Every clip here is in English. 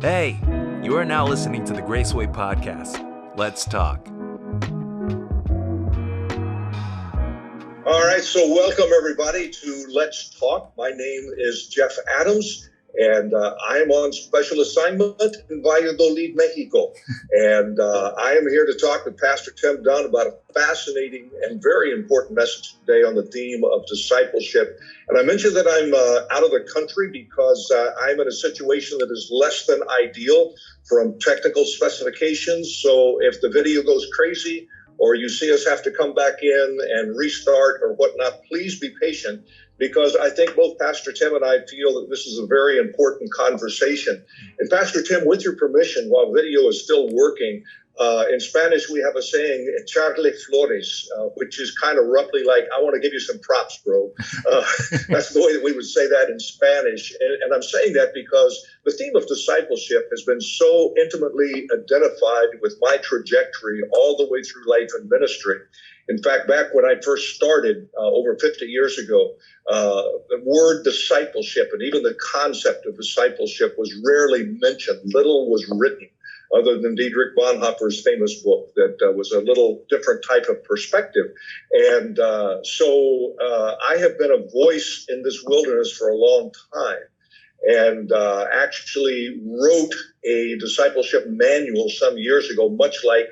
Hey, you are now listening to the Graceway Podcast. Let's talk. All right, so welcome everybody to Let's Talk. My name is Jeff Adams, and I am on special assignment in Valladolid, Mexico. And I am here to talk with Pastor Tim Dunn about a fascinating and very important message today on the theme of discipleship. And I mentioned that I'm out of the country because I'm in a situation that is less than ideal from technical specifications. So if the video goes crazy, or you see us have to come back in and restart or whatnot, please be patient, because I think both Pastor Tim and I feel that this is a very important conversation. And Pastor Tim, with your permission, while video is still working, in Spanish we have a saying, echarle flores, which is kind of roughly like, I want to give you some props, bro. That's the way that we would say that in Spanish. And I'm saying that because the theme of discipleship has been so intimately identified with my trajectory all the way through life and ministry. In fact, back when I first started over 50 years ago, the word discipleship and even the concept of discipleship was rarely mentioned. Little was written, other than Dietrich Bonhoeffer's famous book that was a little different type of perspective. And so I have been a voice in this wilderness for a long time, and actually wrote a discipleship manual some years ago, much like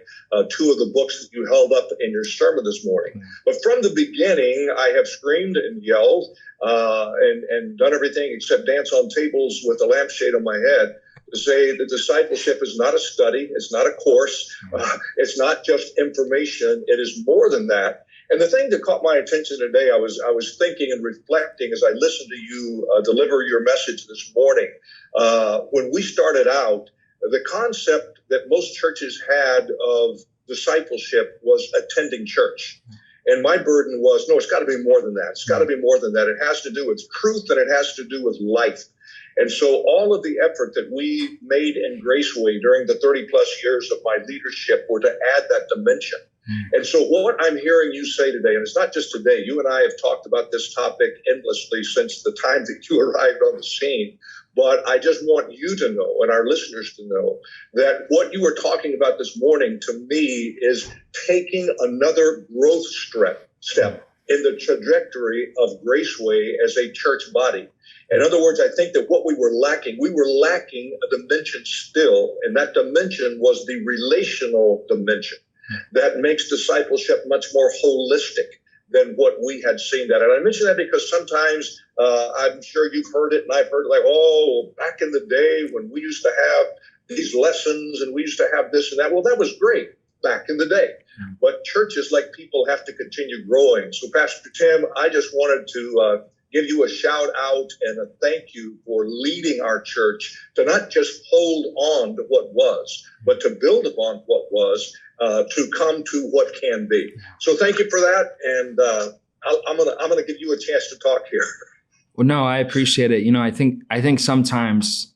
two of the books that you held up in your sermon this morning. But from the beginning, I have screamed and yelled and done everything except dance on tables with a lampshade on my head to say that discipleship is not a study, it's not a course, it's not just information, it is more than that. And the thing that caught my attention today, I was thinking and reflecting as I listened to you deliver your message this morning. When we started out, the concept that most churches had of discipleship was attending church. And my burden was, no, it's got to be more than that. It's got to be more than that. It has to do with truth, and it has to do with life. And so all of the effort that we made in Graceway during the 30 plus years of my leadership were to add that dimension. And so what I'm hearing you say today, and it's not just today, you and I have talked about this topic endlessly since the time that you arrived on the scene, but I just want you to know, and our listeners to know, that what you were talking about this morning to me is taking another growth step in the trajectory of Graceway as a church body. In other words, I think that what we were lacking a dimension still, and that dimension was the relational dimension that makes discipleship much more holistic than what we had seen that. And I mention that because sometimes I'm sure you've heard it, and I've heard it like, oh, back in the day when we used to have these lessons and we used to have this and that. Well, that was great back in the day. But churches, like people, have to continue growing. So Pastor Tim, I just wanted to give you a shout out and a thank you for leading our church to not just hold on to what was, but to build upon what was, to come to what can be. So thank you for that. And I'm gonna give you a chance to talk here. Well, no, I appreciate it. You know, I think sometimes,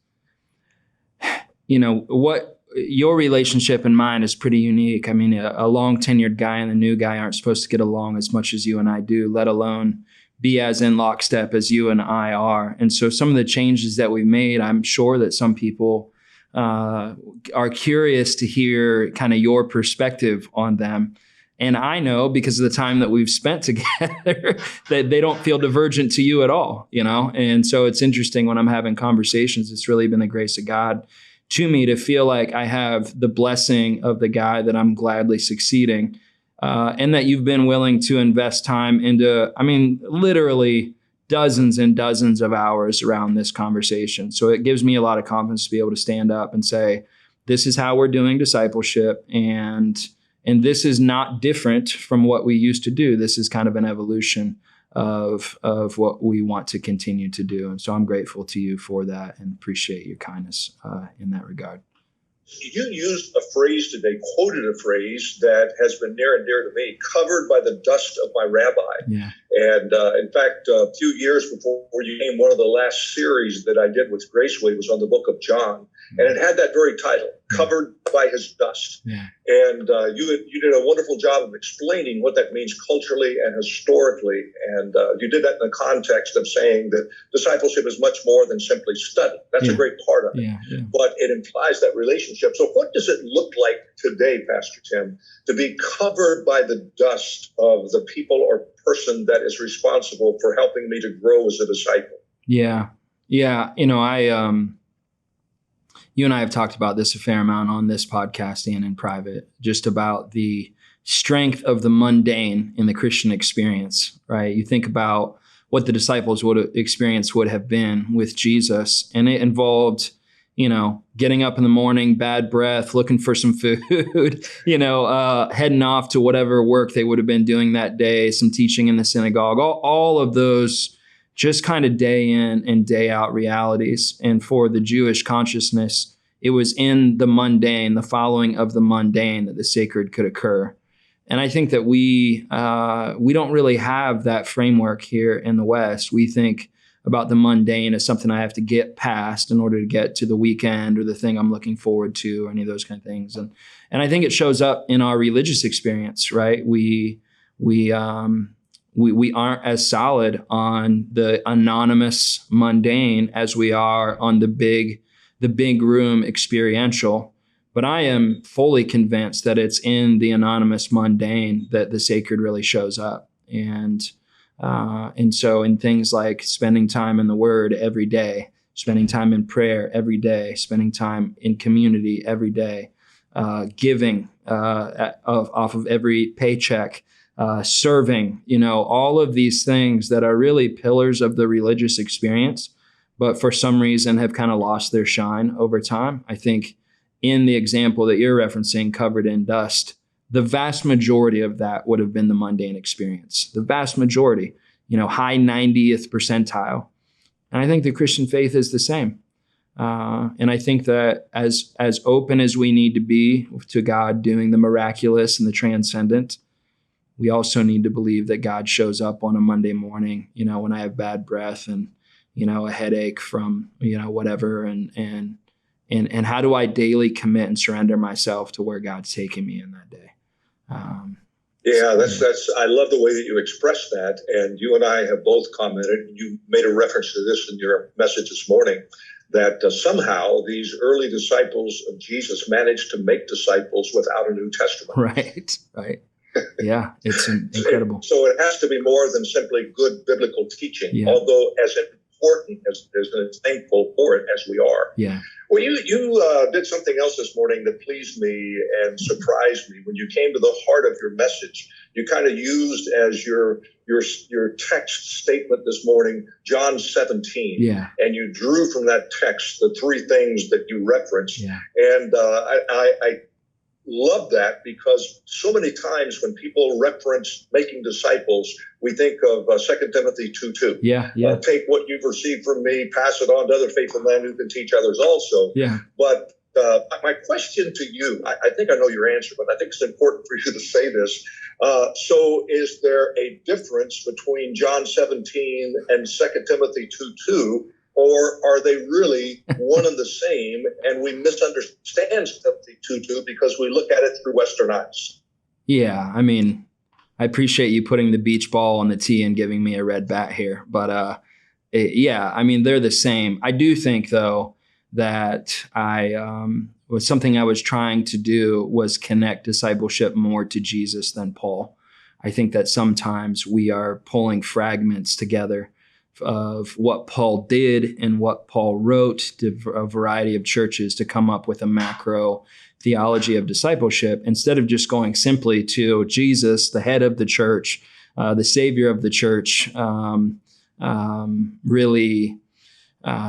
you know, what your relationship and mine is pretty unique. I mean, a long tenured guy and a new guy aren't supposed to get along as much as you and I do, let alone be as in lockstep as you and I are. And so some of the changes that we've made, I'm sure that some people are curious to hear kind of your perspective on them. And I know, because of the time that we've spent together, that they don't feel divergent to you at all, you know? And so it's interesting when I'm having conversations, it's really been the grace of God to me to feel like I have the blessing of the guy that I'm gladly succeeding, and that you've been willing to invest time into, I mean, literally dozens and dozens of hours around this conversation. So it gives me a lot of confidence to be able to stand up and say, this is how we're doing discipleship, and this is not different from what we used to do. This is kind of an evolution of what we want to continue to do. And so I'm grateful to you for that and appreciate your kindness in that regard. You used a phrase today, quoted a phrase that has been near and dear to me, covered by the dust of my rabbi. Yeah. And in fact, a few years before you came, one of the last series that I did with Graceway was on the book of John. And it had that very title, covered by his dust. Yeah. And you did a wonderful job of explaining what that means culturally and historically. And you did that in the context of saying that discipleship is much more than simply study. That's a great part of it. Yeah. But it implies that relationship. So what does it look like today, Pastor Tim, to be covered by the dust of the people or person that is responsible for helping me to grow as a disciple? Yeah. You and I have talked about this a fair amount on this podcast and in private, just about the strength of the mundane in the Christian experience, right? You think about what the disciples would have been with Jesus, and it involved, getting up in the morning, bad breath, looking for some food, heading off to whatever work they would have been doing that day, some teaching in the synagogue, all of those just kind of day in and day out realities. And for the Jewish consciousness, it was in the mundane, the following of the mundane, that the sacred could occur. And I think that we don't really have that framework here in the West. We think about the mundane as something I have to get past in order to get to the weekend or the thing I'm looking forward to, or any of those kind of things. And I think it shows up in our religious experience, right? We aren't as solid on the anonymous mundane as we are on the big room experiential. But I am fully convinced that it's in the anonymous mundane that the sacred really shows up. And so in things like spending time in the Word every day, spending time in prayer every day, spending time in community every day, giving off of every paycheck, serving, all of these things that are really pillars of the religious experience, but for some reason have kind of lost their shine over time. I think in the example that you're referencing, covered in dust, the vast majority of that would have been the mundane experience. The vast majority, high 90th percentile. And I think the Christian faith is the same. And I think that as open as we need to be to God doing the miraculous and the transcendent, we also need to believe that God shows up on a Monday morning, when I have bad breath and, a headache from, whatever. And how do I daily commit and surrender myself to where God's taking me in that day? That's. I love the way that you express that. And you and I have both commented, you made a reference to this in your message this morning, that somehow these early disciples of Jesus managed to make disciples without a New Testament. Right. Yeah, it's incredible. So it has to be more than simply good biblical teaching, although as important as thankful for it as we are. Yeah. Well, you did something else this morning that pleased me and surprised me. When you came to the heart of your message, you kind of used as your text statement this morning, John 17. Yeah. And you drew from that text the three things that you referenced. Yeah. And I love that, because so many times when people reference making disciples, we think of 2 Timothy 2:2. Yeah. Take what you've received from me, pass it on to other faithful men who can teach others also. Yeah. But my question to you, I think I know your answer, but I think it's important for you to say this. So is there a difference between John 17 and 2 Timothy 2:2? Or are they really one and the same, and we misunderstand Timothy 2:2 because we look at it through Western eyes? Yeah, I appreciate you putting the beach ball on the tee and giving me a red bat here. But they're the same. I do think, though, that was something I was trying to do was connect discipleship more to Jesus than Paul. I think that sometimes we are pulling fragments together of what Paul did and what Paul wrote to a variety of churches to come up with a macro theology of discipleship, instead of just going simply to Jesus, the head of the church, the savior of the church, really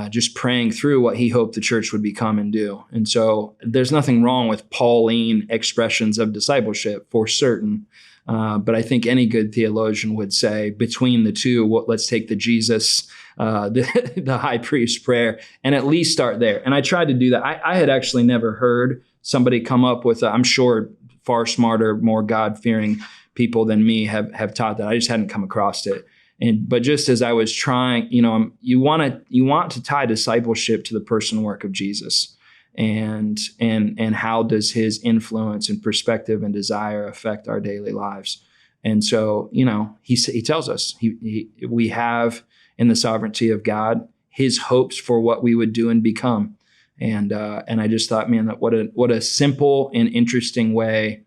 just praying through what he hoped the church would become and do. And so there's nothing wrong with Pauline expressions of discipleship, for certain. But I think any good theologian would say between the two, let's take the Jesus, the high priest prayer, and at least start there. And I tried to do that. I had actually never heard somebody come up with, I'm sure far smarter, more God-fearing people than me have taught that. I just hadn't come across it. But just as I was trying, you want to tie discipleship to the person and work of Jesus. and how does his influence and perspective and desire affect our daily lives. And so, he tells us we have in the sovereignty of God his hopes for what we would do and become. And I just thought, man, that what a simple and interesting way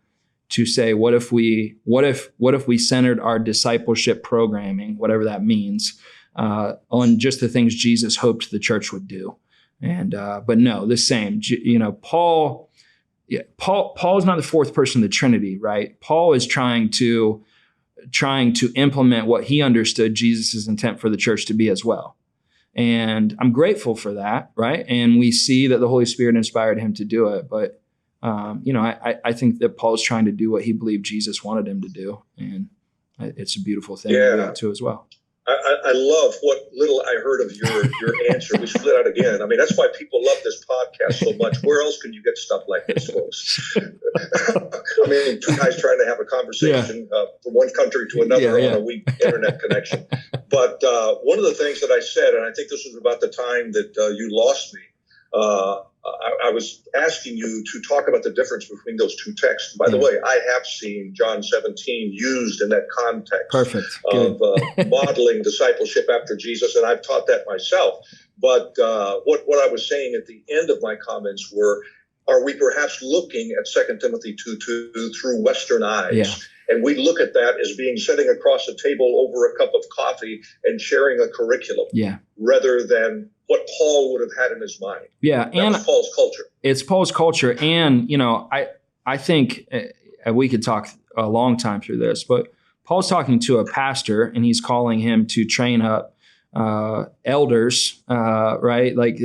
to say, what if we centered our discipleship programming, whatever that means, on just the things Jesus hoped the church would do. And but no, the same. Paul is not the fourth person of the Trinity, right? Paul is trying to implement what he understood Jesus' intent for the church to be as well. And I'm grateful for that, right? And we see that the Holy Spirit inspired him to do it. But, I think that Paul's trying to do what he believed Jesus wanted him to do. And it's a beautiful thing to do too as well. I love what little I heard of your answer. We split out again. I mean, that's why people love this podcast so much. Where else can you get stuff like this, folks? I mean, two guys trying to have a conversation from one country to another on a weak internet connection. But one of the things that I said, and I think this was about the time that you lost me, I was asking you to talk about the difference between those two texts. By the way, I have seen John 17 used in that context of modeling discipleship after Jesus, and I've taught that myself. But what I was saying at the end of my comments were, are we perhaps looking at 2 Timothy 2:2 through Western eyes? Yeah. And we look at that as being sitting across a table over a cup of coffee and sharing a curriculum rather than what Paul would have had in his mind. Yeah. And Paul's culture. It's Paul's culture. And, I think we could talk a long time through this, but Paul's talking to a pastor and he's calling him to train up elders, right? Like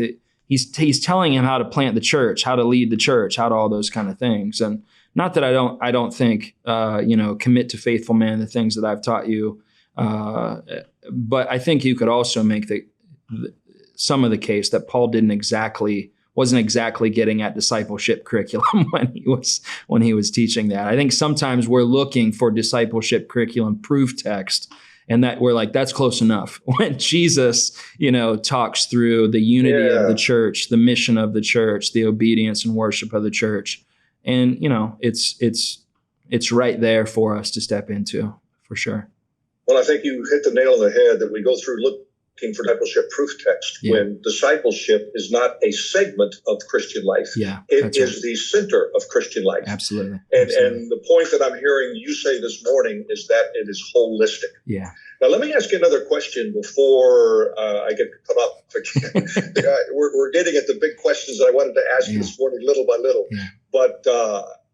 he's telling him how to plant the church, how to lead the church, how to all those kind of things. And not that I don't think, commit to faithful man, the things that I've taught you. But I think you could also make some of the case that Paul wasn't exactly getting at discipleship curriculum when he was teaching that. I think sometimes we're looking for discipleship curriculum proof text, and that we're like, that's close enough. When Jesus, talks through the unity of the church, the mission of the church, the obedience and worship of the church. And, it's right there for us to step into, for sure. Well, I think you hit the nail on the head that we go through looking for discipleship proof text when discipleship is not a segment of Christian life. Yeah, it is the center of Christian life. Absolutely. And the point that I'm hearing you say this morning is that it is holistic. Yeah. Now, let me ask you another question before I get cut up again. We're getting at the big questions that I wanted to ask you this morning, little by little. Yeah. But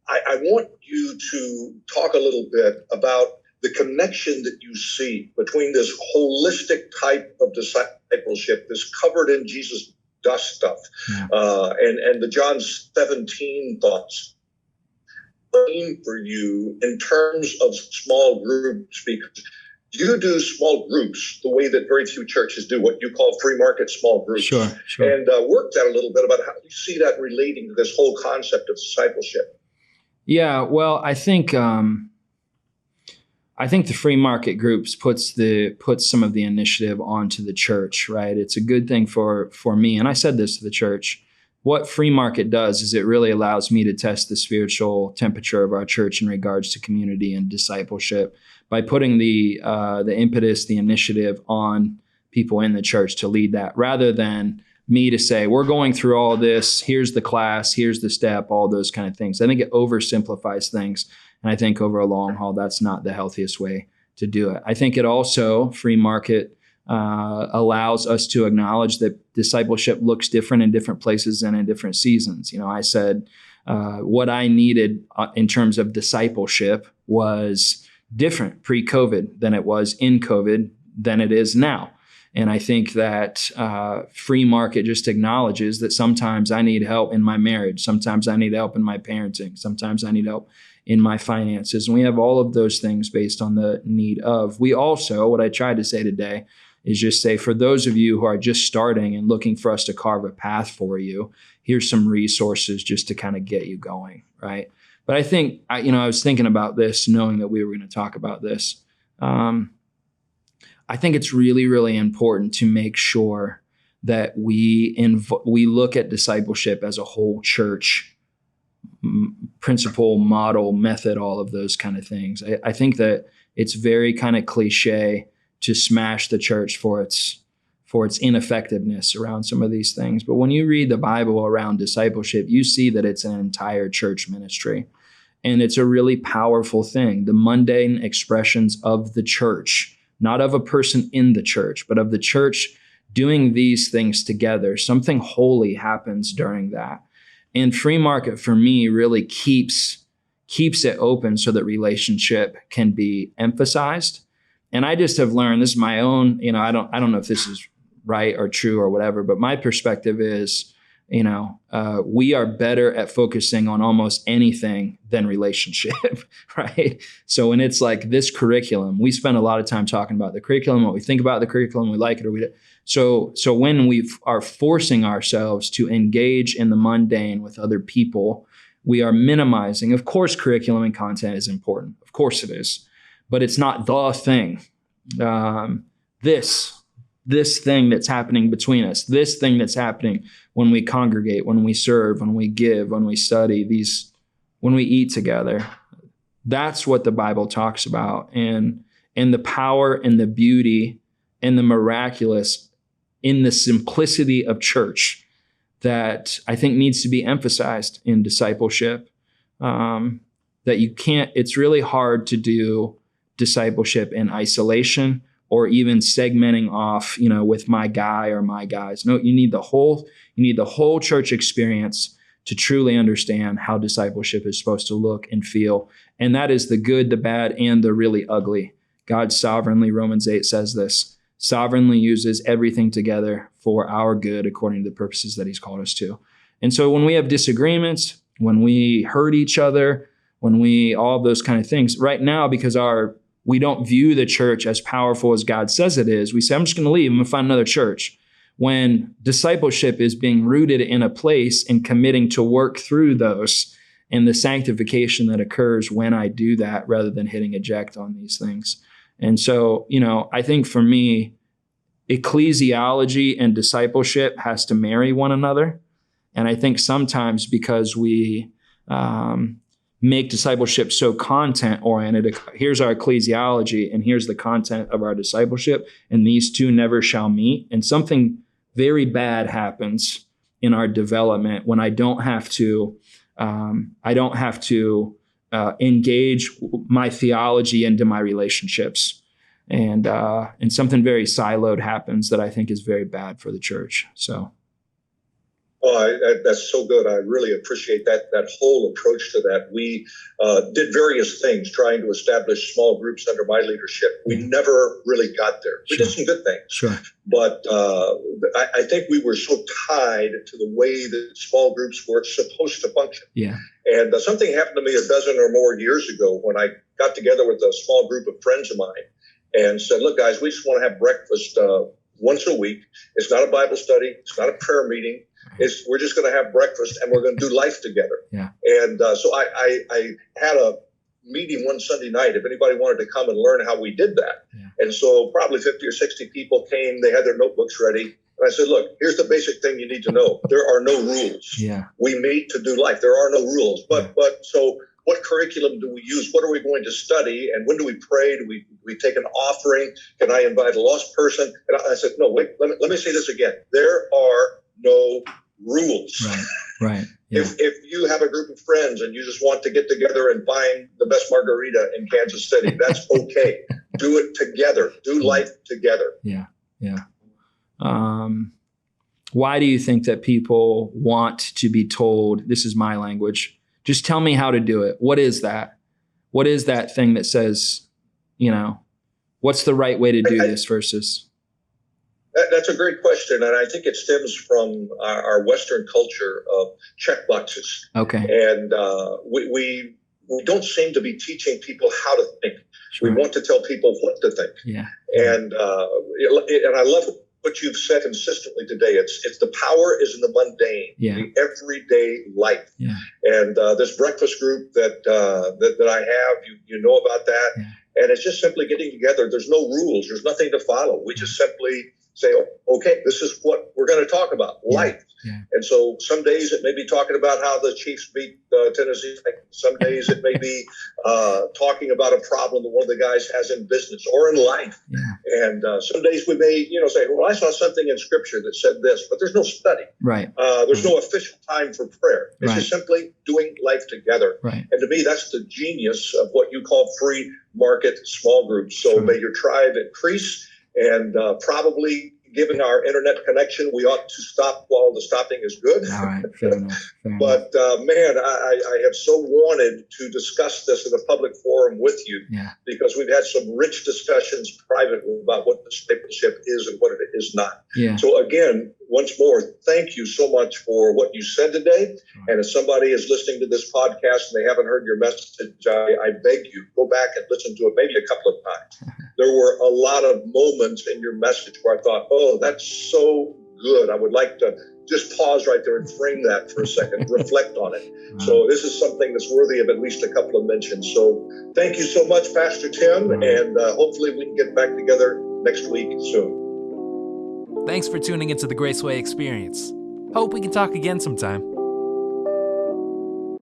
I want you to talk a little bit about the connection that you see between this holistic type of discipleship, this covered in Jesus dust stuff, and the John 17 thoughts. For you in terms of small groups, because you do small groups the way that very few churches do, what you call free market small groups. Sure. And work that a little bit about how you see that relating to this whole concept of discipleship. Yeah, well, I think the free market groups puts some of the initiative onto the church, right? It's a good thing for me, and I said this to the church. What free market does is it really allows me to test the spiritual temperature of our church in regards to community and discipleship by putting the impetus, the initiative on people in the church to lead that, rather than me to say, we're going through all this, here's the class, here's the step, all those kind of things. I think it oversimplifies things. And I think over a long haul, that's not the healthiest way to do it. I think it also, free market, allows us to acknowledge that discipleship looks different in different places and in different seasons. I said what I needed in terms of discipleship was different pre-COVID than it was in COVID than it is now. And I think that free market just acknowledges that sometimes I need help in my marriage. Sometimes I need help in my parenting. Sometimes I need help in my finances. And we have all of those things based on the need of. We also, what I tried to say today is just say, for those of you who are just starting and looking for us to carve a path for you, here's some resources just to kind of get you going, right? But I think, I was thinking about this, knowing that we were going to talk about this. I think it's really, really important to make sure that we look at discipleship as a whole church principle, model, method, all of those kind of things. I think that it's very kind of cliche to smash the church for its ineffectiveness around some of these things. But when you read the Bible around discipleship, you see that it's an entire church ministry. And it's a really powerful thing. The mundane expressions of the church, not of a person in the church, but of the church doing these things together. Something holy happens during that. And free market for me really keeps it open so that relationship can be emphasized. And I just have learned, this is my own, I don't know if this is right or true or whatever, but my perspective is, we are better at focusing on almost anything than relationship, right? So when it's like this curriculum, we spend a lot of time talking about the curriculum, what we think about the curriculum, we like it or we don't. So when we are forcing ourselves to engage in the mundane with other people, we are minimizing. Of course, curriculum and content is important. Of course it is, but it's not the thing. This thing that's happening between us, this thing that's happening when we congregate, when we serve, when we give, when we study, when we eat together. That's what the Bible talks about. And the power and the beauty and the miraculous in the simplicity of church that I think needs to be emphasized in discipleship. That it's really hard to do discipleship in isolation or even segmenting off, with my guy or my guys. No, you need the whole church experience to truly understand how discipleship is supposed to look and feel. And that is the good, the bad, and the really ugly. God sovereignly, Romans 8 says this, sovereignly uses everything together for our good according to the purposes that he's called us to. And so when we have disagreements, when we hurt each other, all of those kind of things, right now, because we don't view the church as powerful as God says it is, we say, I'm just going to leave. I'm going to find another church. When discipleship is being rooted in a place and committing to work through those and the sanctification that occurs when I do that rather than hitting eject on these things. And so, I think for me, ecclesiology and discipleship has to marry one another. And I think sometimes because we make discipleship so content-oriented, here's our ecclesiology and here's the content of our discipleship, and these two never shall meet. And something very bad happens in our development when I don't have to engage my theology into my relationships. And something very siloed happens that I think is very bad for the church. So. Oh, that's so good. I really appreciate that whole approach to that. We did various things trying to establish small groups under my leadership. We never really got there. We did some good things. Sure. But I think we were so tied to the way that small groups were supposed to function. Yeah. And something happened to me a dozen or more years ago when I got together with a small group of friends of mine and said, look, guys, we just want to have breakfast once a week. It's not a Bible study. It's not a prayer meeting. We're just going to have breakfast and we're going to do life together. Yeah. And so I had a meeting one Sunday night if anybody wanted to come and learn how we did that. Yeah. And so probably 50 or 60 people came. They had their notebooks ready. And I said, look, here's the basic thing you need to know. There are no rules. Yeah. We meet to do life. There are no rules. But so what curriculum do we use? What are we going to study? And when do we pray? Do we take an offering? Can I invite a lost person? And I said, no, wait, let me say this again. There are no rules. Right. Yeah. If you have a group of friends and you just want to get together and find the best margarita in Kansas City, that's okay. Do it together. Do life together. Yeah. Why do you think that people want to be told, this is my language, just tell me how to do it? What is that? What is that thing that says, what's the right way to do this versus? That's a great question, and I think it stems from our Western culture of check boxes. Okay. And we don't seem to be teaching people how to think. Sure. We want to tell people what to think. Yeah. And I love what you've said consistently today. It's the power is in the mundane, the everyday life. Yeah. And this breakfast group that I have, you know about that. Yeah. And it's just simply getting together. There's no rules. There's nothing to follow. We just simply say, okay, this is what we're going to talk about, life. Yeah. And so some days it may be talking about how the Chiefs beat Tennessee. Some days it may be talking about a problem that one of the guys has in business or in life. Yeah. And some days we may, say, well, I saw something in Scripture that said this, but there's no study. Right. There's no official time for prayer. It's Right. just simply doing life together. Right. And to me, that's the genius of what you call free market small groups. So may your tribe increase, and probably given our internet connection, we ought to stop while the stopping is good. All right, fair enough. But man, I have so wanted to discuss this in a public forum with you, because we've had some rich discussions privately about what discipleship is and what it is not. Yeah. So again, once more, thank you so much for what you said today. And if somebody is listening to this podcast and they haven't heard your message, I beg you, go back and listen to it maybe a couple of times. There were a lot of moments in your message where I thought, oh, that's so good. I would like to just pause right there and frame that for a second, reflect on it. So this is something that's worthy of at least a couple of mentions. So thank you so much, Pastor Tim, and hopefully we can get back together next week soon. Thanks for tuning into the Graceway Experience. Hope we can talk again sometime.